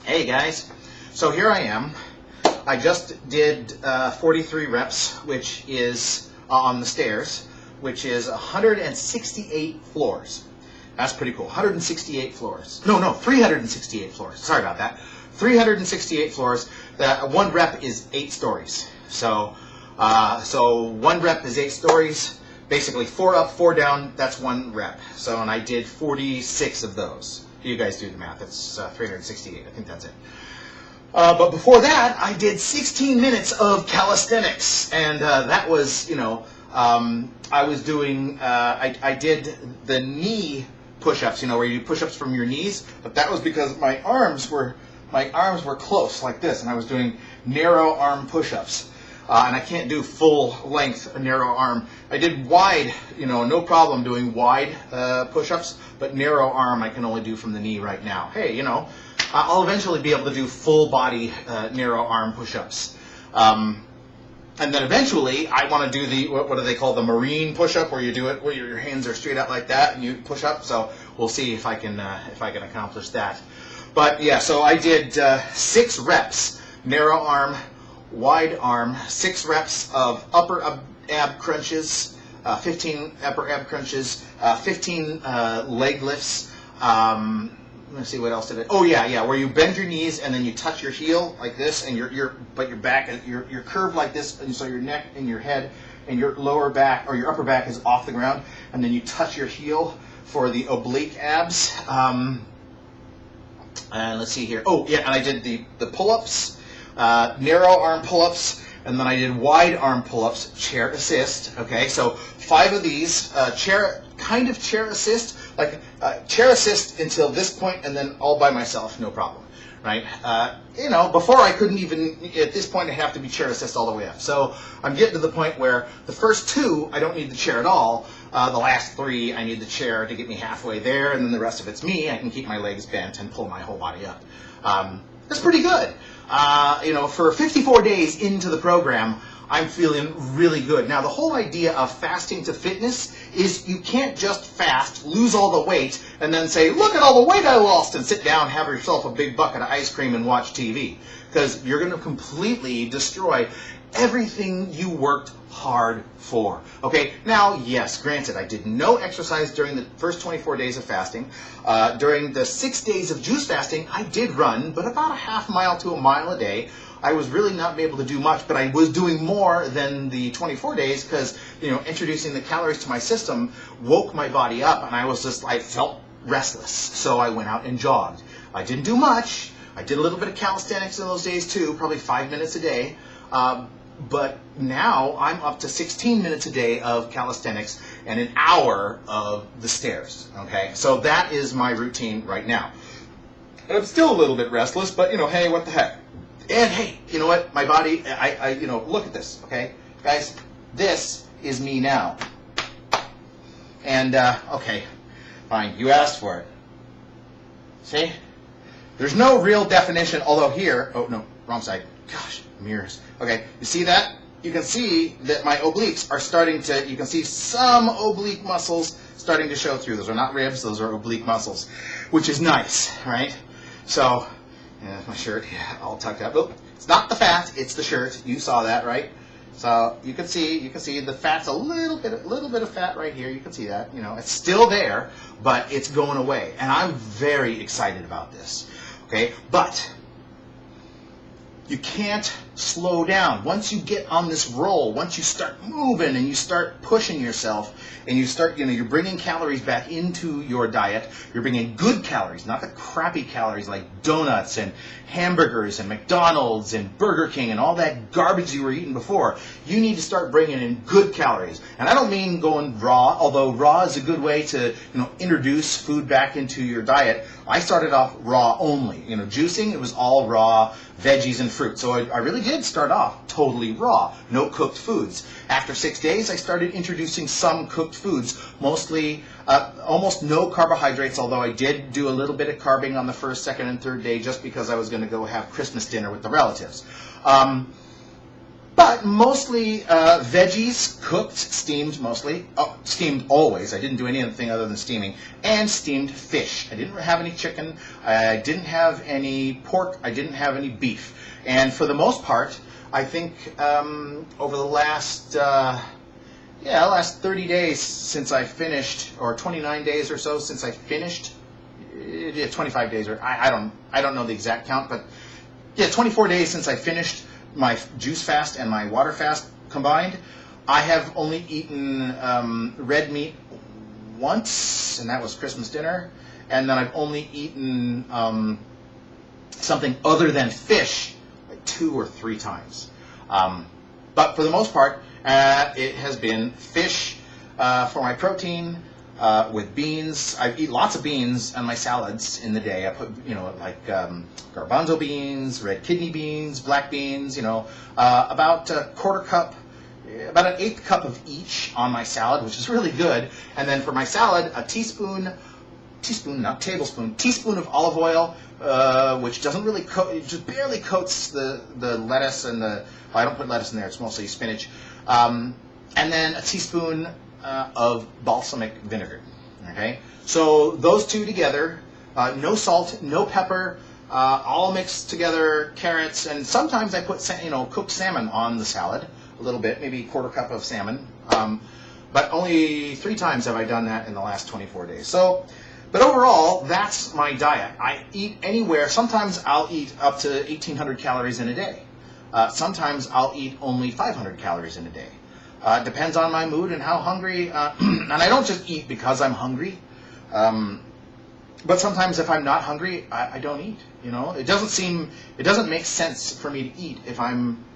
Hey guys, so here I am. I just did 43 reps, which is on the stairs, which is 168 floors. That's pretty cool. 168 floors. No, 368 floors. Sorry about that. 368 floors. One rep is 8 stories. So one rep is 8 stories. Basically 4 up, 4 down. That's one rep. So, and I did 46 of those. You guys do the math. It's 368. I think that's it. But before that, I did 16 minutes of calisthenics, and that was, I was doing, I did the knee push-ups, where you do push-ups from your knees, but that was because my arms were close like this, and I was doing narrow arm push-ups. And I can't do full length narrow arm. I did wide, no problem doing wide push-ups, but narrow arm I can only do from the knee right now. Hey, I'll eventually be able to do full body narrow arm push-ups. And then eventually I want to do the, what do they call, the marine push-up, where you do it where your hands are straight out like that and you push up. So we'll see if I can accomplish that. But yeah, so I did 6 reps, narrow arm, wide arm, 6 reps of upper ab crunches, 15 upper ab crunches, 15 leg lifts. Let's see, what else did it? Oh yeah, where you bend your knees and then you touch your heel like this, and your back, you're curved like this, and so your neck and your head and your lower back or your upper back is off the ground, and then you touch your heel for the oblique abs. And let's see here. Oh yeah, and I did the pull-ups. Narrow arm pull-ups, and then I did wide arm pull-ups, chair assist. Okay, so 5 of these, chair assist, like chair assist until this point, and then all by myself, no problem, right? Before I couldn't even, at this point I have to be chair assist all the way up. So I'm getting to the point where the first 2, I don't need the chair at all. The last 3, I need the chair to get me halfway there, and then the rest of it's me. I can keep my legs bent and pull my whole body up. That's pretty good. For 54 days into the program, I'm feeling really good. Now, the whole idea of fasting to fitness is you can't just fast, lose all the weight, and then say, look at all the weight I lost, and sit down, have yourself a big bucket of ice cream, and watch TV. Because you're going to completely destroy everything you worked hard for. Okay, now, yes, granted, I did no exercise during the first 24 days of fasting. During the 6 days of juice fasting, I did run, but about a half mile to a mile a day. I was really not able to do much, but I was doing more than the 24 days because, introducing the calories to my system woke my body up, and I felt restless. So I went out and jogged. I didn't do much. I did a little bit of calisthenics in those days too, probably 5 minutes a day. But now I'm up to 16 minutes a day of calisthenics and an hour of the stairs. Okay, so that is my routine right now. And I'm still a little bit restless, but hey, what the heck? And hey, you know what? My body, I look at this, okay? Guys, this is me now. And, okay, fine, you asked for it. See? There's no real definition, although here, oh no, wrong side. Gosh, mirrors. Okay, you see that? You can see that my obliques are starting to, you can see some oblique muscles starting to show through. Those are not ribs, those are oblique muscles, which is nice, right? So, yeah, my shirt, yeah, all tucked up. Oh, it's not the fat, it's the shirt. You saw that, right? So you can see the fat's a little bit of fat right here. You can see that. It's still there, but it's going away, and I'm very excited about this. Okay, but you can't slow down. Once you get on this roll, once you start moving and you start pushing yourself, and you start, you're bringing calories back into your diet. You're bringing good calories, not the crappy calories like donuts and hamburgers and McDonald's and Burger King and all that garbage you were eating before. You need to start bringing in good calories. And I don't mean going raw, although raw is a good way to, introduce food back into your diet. I started off raw only. Juicing, it was all raw veggies and fruit. So I really did start off totally raw, no cooked foods. After 6 days, I started introducing some cooked foods, mostly almost no carbohydrates, although I did do a little bit of carbing on the first, second, and third day just because I was going to go have Christmas dinner with the relatives. But But mostly veggies, cooked, steamed mostly. Oh, steamed always. I didn't do anything other than steaming. And steamed fish. I didn't have any chicken. I didn't have any pork. I didn't have any beef. And for the most part, I think over the last 30 days since I finished, or 29 days or so since I finished, 25 days, or I don't know the exact count, but yeah, 24 days since I finished my juice fast and my water fast combined. I have only eaten red meat once, and that was Christmas dinner. And then I've only eaten something other than fish like 2 or 3 times. But for the most part, it has been fish for my protein, with beans. I eat lots of beans on my salads in the day. I put, like garbanzo beans, red kidney beans, black beans, about a quarter cup, about an 1/8 cup of each on my salad, which is really good. And then for my salad, a teaspoon, not tablespoon, teaspoon of olive oil, which doesn't really coat, it just barely coats the lettuce and I don't put lettuce in there, it's mostly spinach. And then a teaspoon of balsamic vinegar. Okay, so those two together, no salt, no pepper, all mixed together, carrots, and sometimes I put cooked salmon on the salad, a little bit, maybe a quarter cup of salmon. But only 3 times have I done that in the last 24 days. So, but overall, that's my diet. I eat anywhere. Sometimes I'll eat up to 1,800 calories in a day. Sometimes I'll eat only 500 calories in a day. Depends on my mood and how hungry. And I don't just eat because I'm hungry. But sometimes if I'm not hungry, I don't eat. It doesn't make sense for me to eat if I'm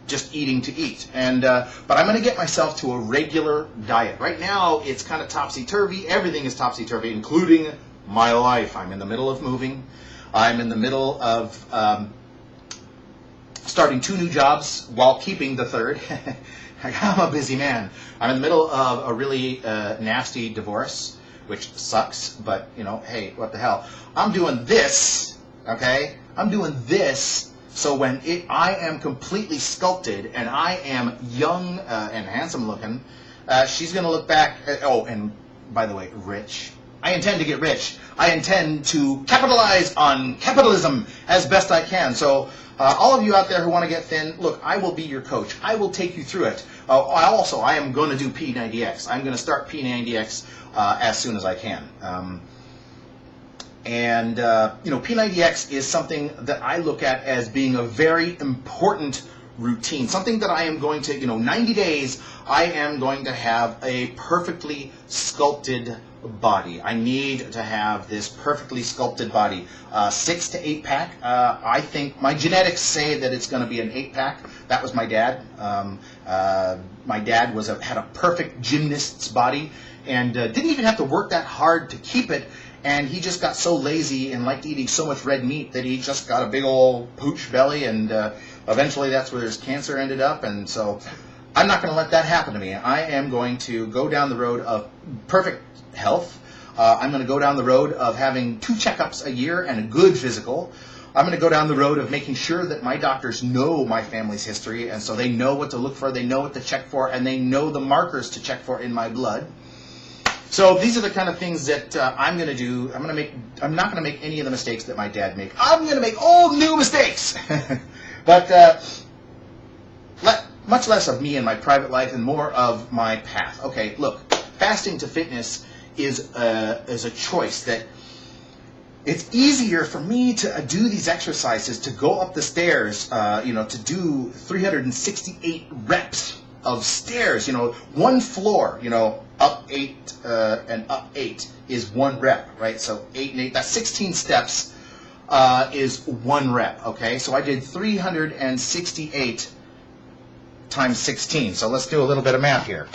just eating to eat. And but I'm going to get myself to a regular diet. Right now, it's kind of topsy-turvy. Everything is topsy-turvy, including my life. I'm in the middle of moving. I'm in the middle of starting 2 new jobs while keeping the 3rd. I'm a busy man. I'm in the middle of a really nasty divorce, which sucks, but, hey, what the hell. I'm doing this, okay? I'm doing this so when I am completely sculpted and I am young and handsome looking, she's going to look back and by the way, rich. I intend to get rich. I intend to capitalize on capitalism as best I can. So all of you out there who want to get thin, look, I will be your coach. I will take you through it. I am going to do P90X. I'm going to start P90X as soon as I can. P90X is something that I look at as being a very important routine. Something that I am going to, 90 days, I am going to have a perfectly sculpted body. I need to have this perfectly sculpted body. 6 to 8 pack. I think my genetics say that it's going to be an 8 pack. That was my dad. My dad had a perfect gymnast's body and didn't even have to work that hard to keep it. And he just got so lazy and liked eating so much red meat that he just got a big old pooch belly, and eventually that's where his cancer ended up. And so I'm not going to let that happen to me. I am going to go down the road of perfect health. I'm going to go down the road of having 2 checkups a year and a good physical. I'm going to go down the road of making sure that my doctors know my family's history, and so they know what to look for, they know what to check for, and they know the markers to check for in my blood. So these are the kind of things that I'm going to do. I'm not going to make any of the mistakes that my dad made. I'm going to make all new mistakes. But much less of me and my private life and more of my path. Okay, look, fasting to fitness is a choice that it's easier for me to do these exercises, to go up the stairs, to do 368 reps of stairs, 1 floor, up 8 and up 8 is 1 rep, right? So 8 and 8, that's 16 steps is 1 rep, okay? So I did 368 times 16. So let's do a little bit of math here.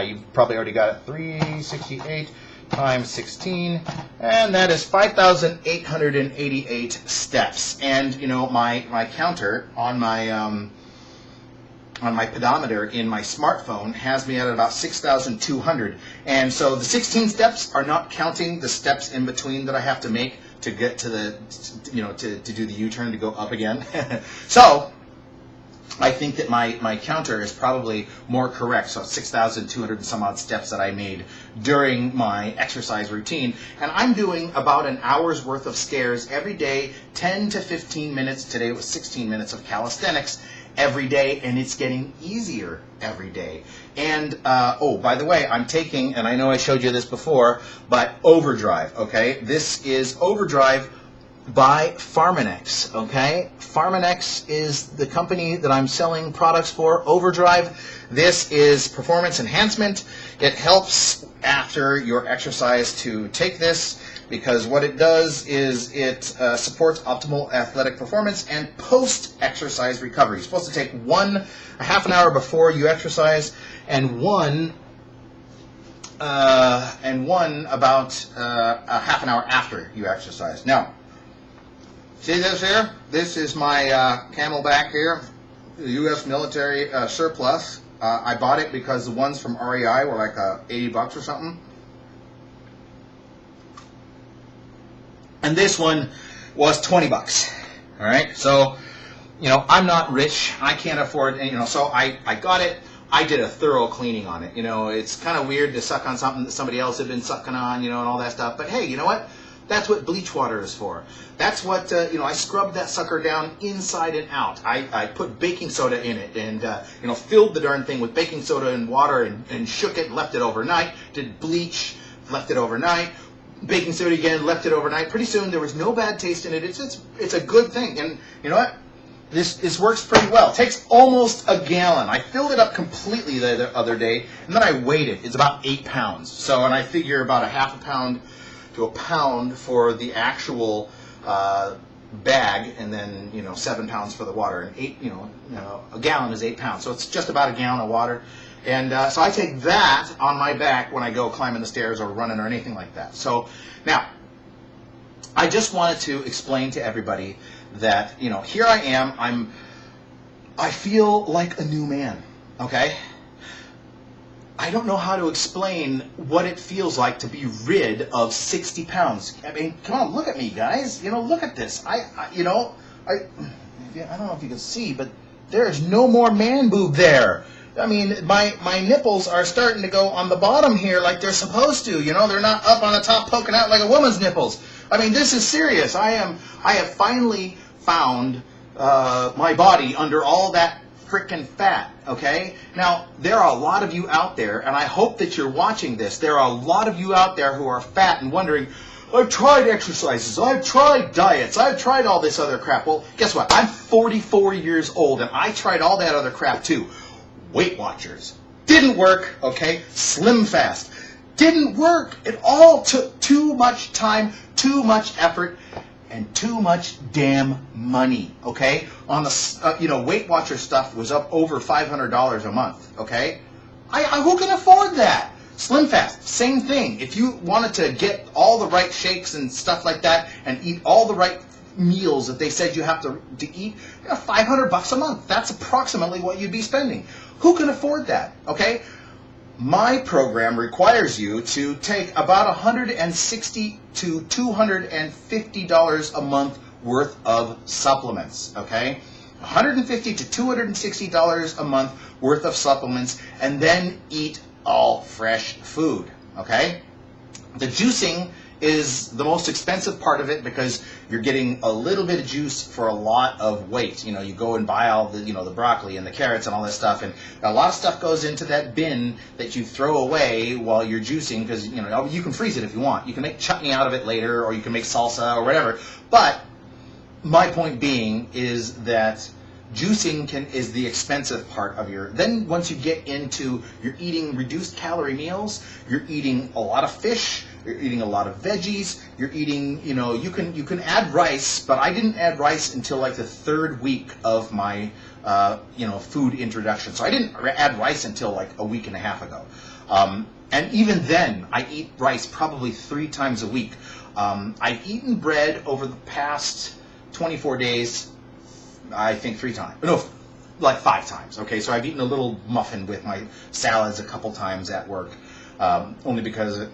You've probably already got it. 368 times 16, and that is 5,888 steps. And my counter on my pedometer in my smartphone has me at about 6,200. And so the 16 steps are not counting the steps in between that I have to make to get to the, to do the U-turn to go up again. So I think that my counter is probably more correct. So 6,200 and some odd steps that I made during my exercise routine. And I'm doing about an hour's worth of stairs every day, 10 to 15 minutes. Today it was 16 minutes of calisthenics every day, and it's getting easier every day. And, oh, by the way, I'm taking, and I know I showed you this before, but Overdrive, okay? This is Overdrive by Pharmanex, okay? Pharmanex is the company that I'm selling products for. Overdrive, this is performance enhancement. It helps after your exercise to take this, because what it does is it supports optimal athletic performance and post-exercise recovery. You're supposed to take a half an hour before you exercise, and one about a half an hour after you exercise. Now, see this here? This is my Camelback here, the U.S. military surplus. I bought it because the ones from REI were like $80 or something. And this one was $20. All right, so I'm not rich. I can't afford, so I got it. I did a thorough cleaning on it. It's kind of weird to suck on something that somebody else had been sucking on, and all that stuff. But hey, you know what? That's what bleach water is for. That's what, I scrubbed that sucker down inside and out. I put baking soda in it and, filled the darn thing with baking soda and water and shook it, left it overnight, did bleach, left it overnight, baking soda again, left it overnight. Pretty soon there was no bad taste in it. It's a good thing. And you know what? This works pretty well. It takes almost a gallon. I filled it up completely the other day, and then I weighed it. It's about 8 pounds. So, and I figure about a half a pound to a pound for the actual bag, and then 7 pounds for the water. And a gallon is 8 pounds, so it's just about a gallon of water. And so I take that on my back when I go climbing the stairs or running or anything like that. So now, I just wanted to explain to everybody that here I am. I feel like a new man. Okay. I don't know how to explain what it feels like to be rid of 60 pounds. I mean, come on, look at me, guys. Look at this. I don't know if you can see, but there's no more man boob there. I mean, my nipples are starting to go on the bottom here like they're supposed to. They're not up on the top poking out like a woman's nipples. I mean, this is serious. I have finally found my body under all that freaking fat, okay? Now, there are a lot of you out there, and I hope that you're watching this. There are a lot of you out there who are fat and wondering, I've tried exercises, I've tried diets, I've tried all this other crap. Well, guess what? I'm 44 years old, and I tried all that other crap too. Weight Watchers. Didn't work, okay? Slim Fast. Didn't work. It all took too much time, too much effort, and too much damn money, okay? On the, Weight Watcher stuff was up over $500 a month, okay? Who can afford that? Slim Fast, same thing. If you wanted to get all the right shakes and stuff like that and eat all the right meals that they said you have to eat, $500 a month. That's approximately what you'd be spending. Who can afford that, okay? My program requires you to take about $160 to $250 a month worth of supplements, okay? $150 to $260 a month worth of supplements, and then eat all fresh food, okay? The juicing is the most expensive part of it because you're getting a little bit of juice for a lot of weight. You go and buy all the, the broccoli and the carrots and all this stuff, and a lot of stuff goes into that bin that you throw away while you're juicing because, you can freeze it if you want. You can make chutney out of it later, or you can make salsa or whatever. But my point being is that juicing is the expensive part of your. Then once you get into you're eating reduced calorie meals, you're eating a lot of fish, you're eating a lot of veggies, you're eating, you can add rice, but I didn't add rice until like the 3rd week of my food introduction. So I didn't add rice until like a week and a half ago. And even then, I eat rice probably 3 times a week. I've eaten bread over the past 24 days, I think 3 times. No, like 5 times. Okay, so I've eaten a little muffin with my salads a couple times at work. Only because,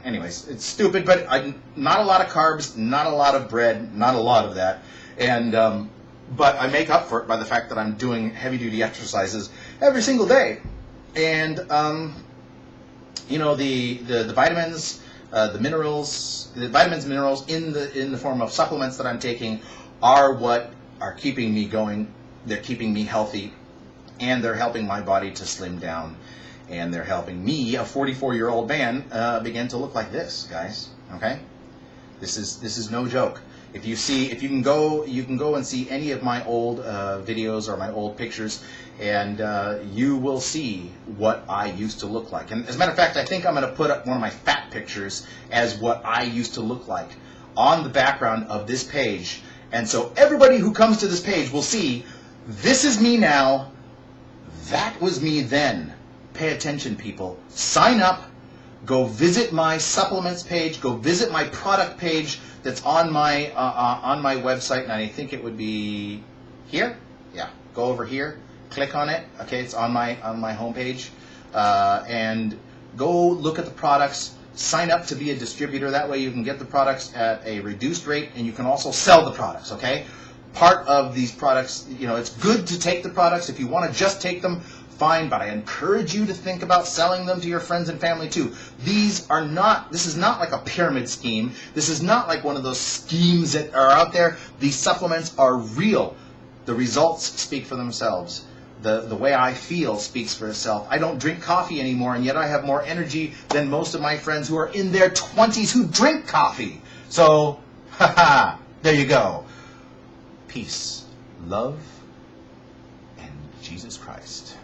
anyways, it's stupid, but not a lot of carbs, not a lot of bread, not a lot of that. And but I make up for it by the fact that I'm doing heavy-duty exercises every single day. And, the vitamins, the minerals, minerals in the form of supplements that I'm taking are what are keeping me going. They're keeping me healthy, and they're helping my body to slim down, and they're helping me, a 44-year-old man, begin to look like this, guys. Okay, this is no joke. If you can go and see any of my old videos or my old pictures, and you will see what I used to look like. And as a matter of fact, I think I'm going to put up one of my fat pictures as what I used to look like on the background of this page. And so everybody who comes to this page will see, this is me now, that was me then. Pay attention, people. Sign up. Go visit my supplements page. Go visit my product page that's on my website, and I think it would be here. Yeah, go over here, click on it. Okay, it's on my homepage, and go look at the products. Sign up to be a distributor. That way you can get the products at a reduced rate, and you can also sell the products. Okay, part of these products, it's good to take the products. If you want to just take them, fine, but I encourage you to think about selling them to your friends and family too. This is not like a pyramid scheme. This is not like one of those schemes that are out there. These supplements are real. The results speak for themselves. The way I feel speaks for itself. I don't drink coffee anymore, and yet I have more energy than most of my friends who are in their 20s who drink coffee. So, there you go. Peace, love, and Jesus Christ.